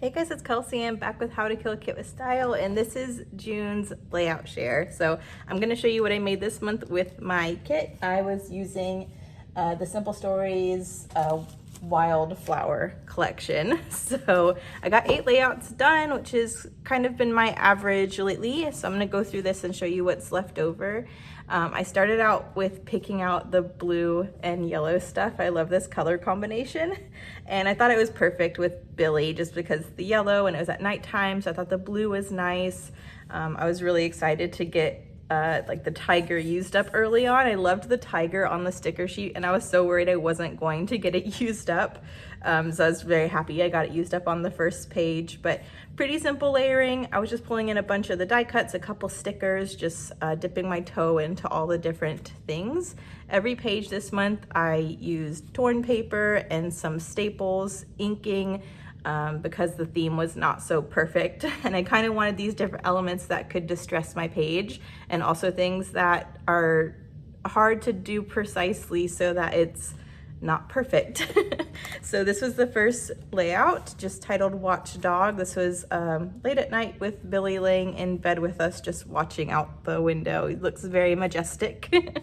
Hey guys, it's Kelsey. I'm back with How to Kill a Kit with Style, and this is June's layout share. So I'm going to show you what I made this month with my kit. I was using the Simple Stories Wildflower collection. So I got 8 layouts done, which has kind of been my average lately. So I'm going to go through this and show you what's left over. I started out with picking out the blue and yellow stuff. I love this color combination, and I thought it was perfect with Billy just because the yellow, and it was at nighttime, so I thought the blue was nice. I was really excited to get like the tiger used up early on. I loved the tiger on the sticker sheet, and I was so worried I wasn't going to get it used up. So I was very happy I got it used up on the first page, but pretty simple layering. I was just pulling in a bunch of the die cuts, a couple stickers, just dipping my toe into all the different things. Every page this month I used torn paper and some staples, inking, because the theme was not so perfect, and I kind of wanted these different elements that could distress my page, and also things that are hard to do precisely so that it's not perfect. So this was the first layout, just titled Watchdog. This was late at night with Billy laying in bed with us, just watching out the window. He looks very majestic.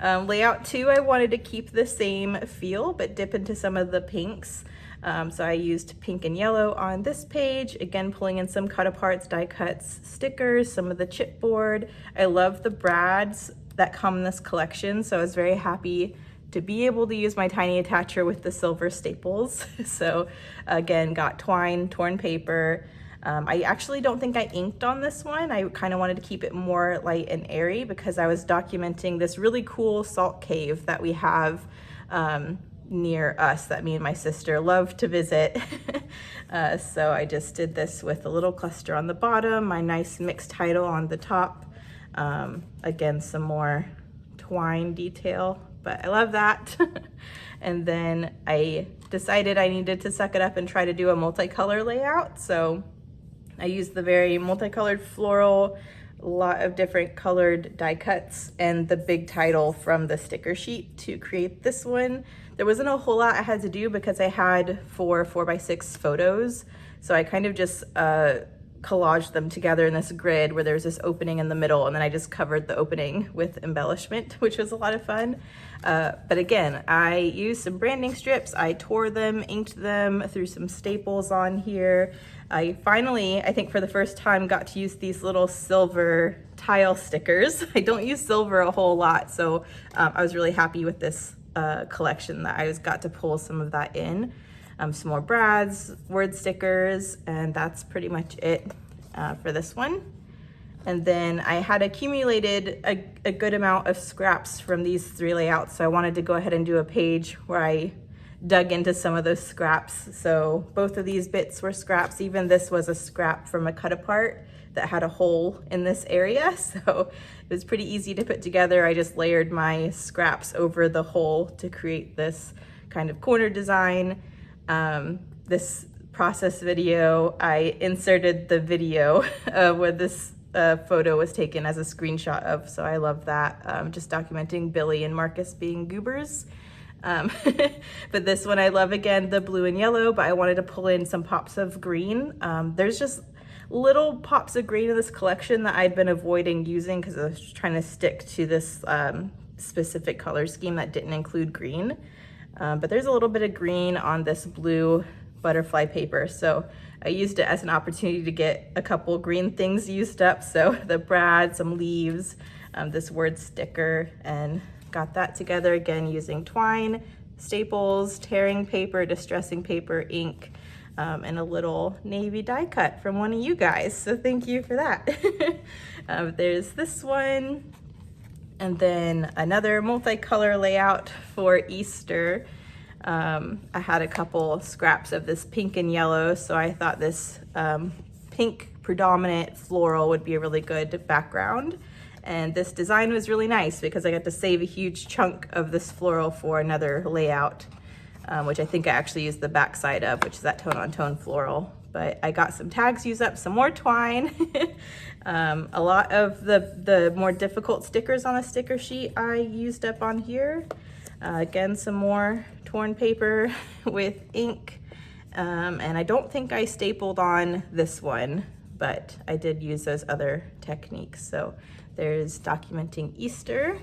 Layout 2, I wanted to keep the same feel but dip into some of the pinks. So I used pink and yellow on this page, again pulling in some cut aparts, die cuts, stickers, some of the chipboard. I love the brads that come in this collection, so I was very happy to be able to use my tiny attacher with the silver staples. So again, got twine, torn paper. I actually don't think I inked on this one. I kind of wanted to keep it more light and airy because I was documenting this really cool salt cave that we have near us that me and my sister love to visit. So I just did this with a little cluster on the bottom, my nice mixed title on the top. Again, some more twine detail, but I love that. And then I decided I needed to suck it up and try to do a multicolor layout. So I used the very multicolored floral, a lot of different colored die cuts, and the big title from the sticker sheet to create this one. There wasn't a whole lot I had to do because I had 4 4x6 photos. So I kind of just collaged them together in this grid where there's this opening in the middle, and then I just covered the opening with embellishment, which was a lot of fun. But again, I used some branding strips. I tore them, inked them, threw some staples on here. I finally, I think for the first time, got to use these little silver tile stickers. I don't use silver a whole lot, so I was really happy with this collection that I just got to pull some of that in. Some more brads, word stickers, and that's pretty much it for this one. And then I had accumulated a good amount of scraps from these 3 layouts, so I wanted to go ahead and do a page where I dug into some of those scraps. So both of these bits were scraps. Even this was a scrap from a cut apart that had a hole in this area, so it was pretty easy to put together. I just layered my scraps over the hole to create this kind of corner design. This process video, I inserted the video where this photo was taken as a screenshot of, so I love that. Just documenting Billy and Marcus being goobers. But this one I love, again, the blue and yellow, but I wanted to pull in some pops of green. There's just little pops of green in this collection that I'd been avoiding using because I was trying to stick to this specific color scheme that didn't include green. But there's a little bit of green on this blue butterfly paper, so I used it as an opportunity to get a couple green things used up. So the brad, some leaves, this word sticker, and got that together again using twine, staples, tearing paper, distressing paper, ink, and a little navy die cut from one of you guys, so thank you for that. There's this one, and then another multicolor layout for Easter. I had a couple scraps of this pink and yellow, so I thought this pink predominant floral would be a really good background. And this design was really nice because I got to save a huge chunk of this floral for another layout, which I think I actually used the back side of, which is that tone on tone floral. But I got some tags used up, some more twine. A lot of the more difficult stickers on the sticker sheet I used up on here. Again, some more torn paper with ink And I don't think I stapled on this one, but I did use those other techniques. So there's documenting Easter.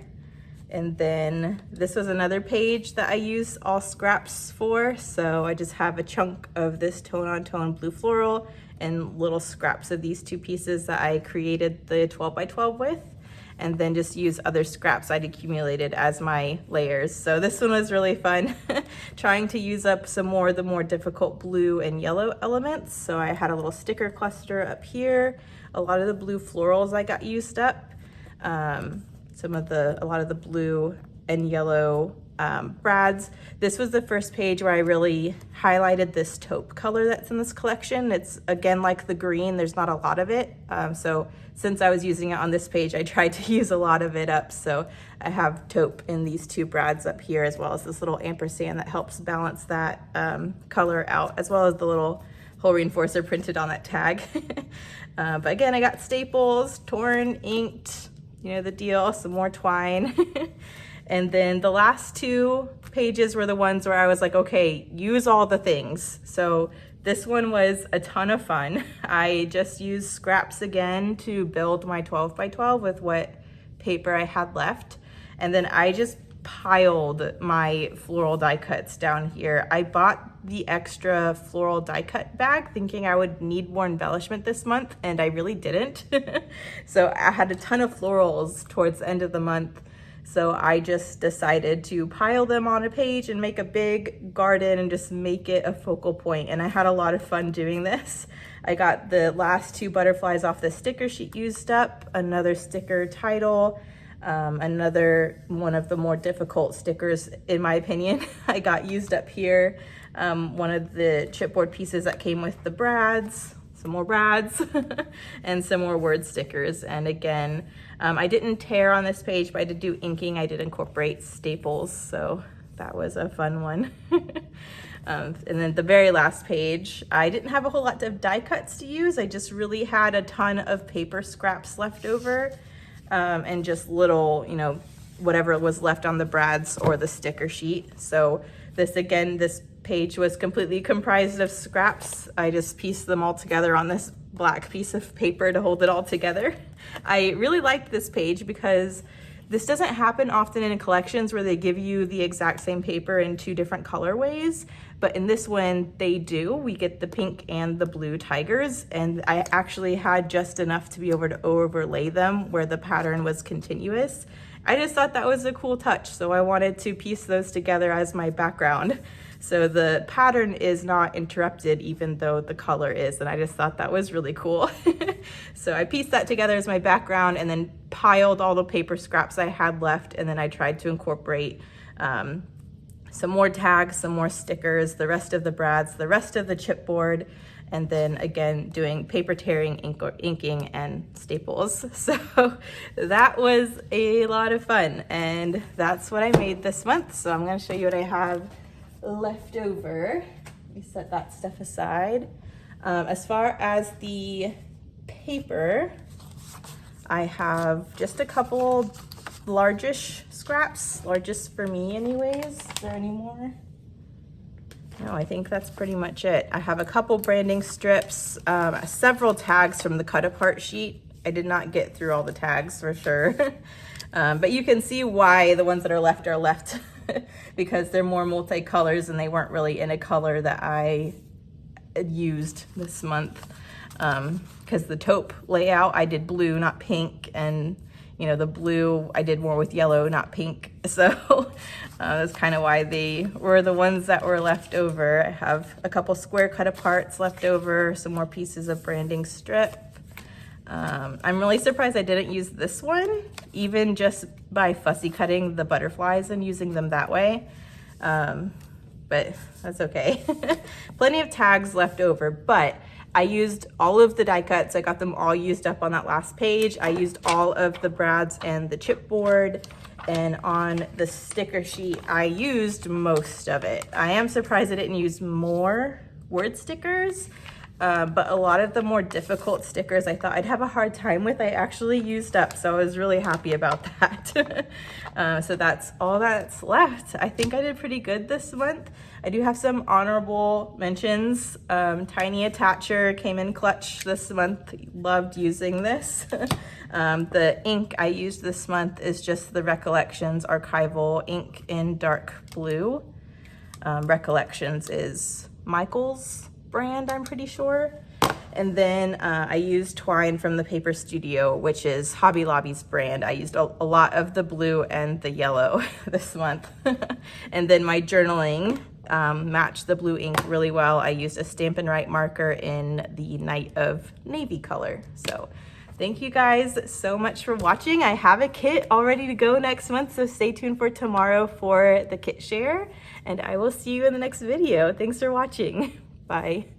And then this was another page that I used all scraps for. So I just have a chunk of this tone on tone blue floral and little scraps of these two pieces that I created the 12 by 12 with, and then just use other scraps I'd accumulated as my layers. So this one was really fun, trying to use up some more of the more difficult blue and yellow elements. So I had a little sticker cluster up here. A lot of the blue florals I got used up. A lot of the blue and yellow brads. This was the first page where I really highlighted this taupe color that's in this collection. It's again like the green, there's not a lot of it. So since I was using it on this page, I tried to use a lot of it up. So I have taupe in these two brads up here, as well as this little ampersand that helps balance that color out, as well as the little hole reinforcer printed on that tag. But again, I got staples, torn, inked, you know the deal, some more twine. And then the last two pages were the ones where I was like, okay, use all the things. So this one was a ton of fun. I just used scraps again to build my 12 by 12 with what paper I had left. And then I just piled my floral die cuts down here. I bought the extra floral die cut bag thinking I would need more embellishment this month, and I really didn't. So I had a ton of florals towards the end of the month. So I just decided to pile them on a page and make a big garden and just make it a focal point. And I had a lot of fun doing this. I got the last two butterflies off the sticker sheet used up, another sticker title, another one of the more difficult stickers, in my opinion, I got used up here. One of the chipboard pieces that came with the brads, some more brads, and some more word stickers. And again, I didn't tear on this page, but I did do inking. I did incorporate staples, so that was a fun one. And then the very last page, I didn't have a whole lot of die cuts to use. I just really had a ton of paper scraps left over, and just little, you know, whatever was left on the brads or the sticker sheet. So this page was completely comprised of scraps. I just pieced them all together on this black piece of paper to hold it all together. I really liked this page because this doesn't happen often in collections where they give you the exact same paper in two different colorways, but in this one they do. We get the pink and the blue tigers, and I actually had just enough to be able to overlay them where the pattern was continuous. I just thought that was a cool touch, so I wanted to piece those together as my background. So the pattern is not interrupted even though the color is, and I just thought that was really cool. So I pieced that together as my background and then piled all the paper scraps I had left, and then I tried to incorporate some more tags, some more stickers, the rest of the brads, the rest of the chipboard, and then again doing paper tearing, inking, and staples. So that was a lot of fun, and that's what I made this month. So I'm going to show you what I have left over. Let me set that stuff aside. As far as the paper, I have just a couple largish scraps, largest for me anyways. Is there any more? No, I think that's pretty much it. I have a couple branding strips, several tags from the cut apart sheet. I did not get through all the tags for sure. But you can see why the ones that are left because they're more multicolors and they weren't really in a color that I used this month. Because the taupe layout, I did blue, not pink, and you know, the blue I did more with yellow, not pink. So that's kind of why they were the ones that were left over. I have a couple square cut aparts left over, some more pieces of branding strip. I'm really surprised I didn't use this one, even just by fussy cutting the butterflies and using them that way. But that's okay. Plenty of tags left over, but I used all of the die cuts. I got them all used up on that last page. I used all of the brads and the chipboard, and on the sticker sheet, I used most of it. I am surprised I didn't use more word stickers. but a lot of the more difficult stickers I thought I'd have a hard time with, I actually used up, so I was really happy about that. So that's all that's left. I think I did pretty good this month. I do have some honorable mentions. Tiny Attacher came in clutch this month. Loved using this. The ink I used this month is just the Recollections Archival ink in dark blue. Recollections is Michael's brand, I'm pretty sure. And then I used twine from the Paper Studio, which is Hobby Lobby's brand. I used a lot of the blue and the yellow this month. And then my journaling matched the blue ink really well. I used a Stampin' Write marker in the Night of Navy color. So thank you guys so much for watching. I have a kit all ready to go next month, so stay tuned for tomorrow for the kit share, and I will see you in the next video. Thanks for watching. Bye.